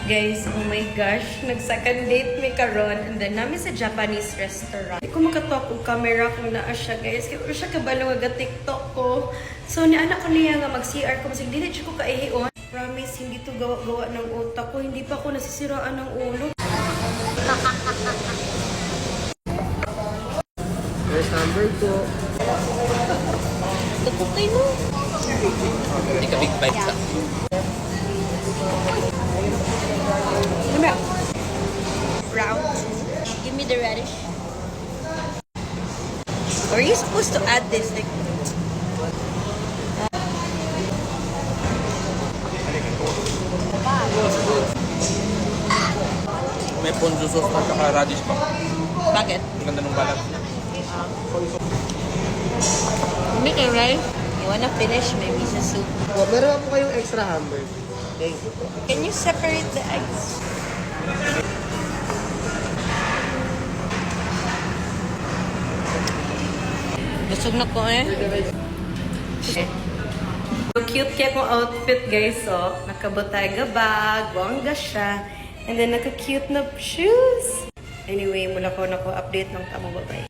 Guys, oh my gosh, nag-second date mi karon and then namin sa Japanese restaurant. Hindi ko makatuwa kung camera kung naa siya, guys. Kaya siya kabalo nga TikTok ko. So, ni anak ko niya nga mag-CR ko. Masig, dili siya ko kaihion. Promise, hindi to gawa-gawa ng utak ko. Hindi pa ako nasisiraan ng ulo. First number 2. Tututay mo. Hindi ka big bite sa. Round. Give me the radish. Or are you supposed to add this? Like, May ponzu sauce at saka radish pa. bakit? Ang ganda ng balat. Make it right. You wanna finish my miso soup? Oh, meron po kayong extra hamburger. Thank you po. Can you separate the eggs? Busog na ko eh. So cute kaya kong outfit guys, so nakabotega bag, bongga siya, and then naka-cute na shoes. Anyway, mula ko na ko update ng tamang babay.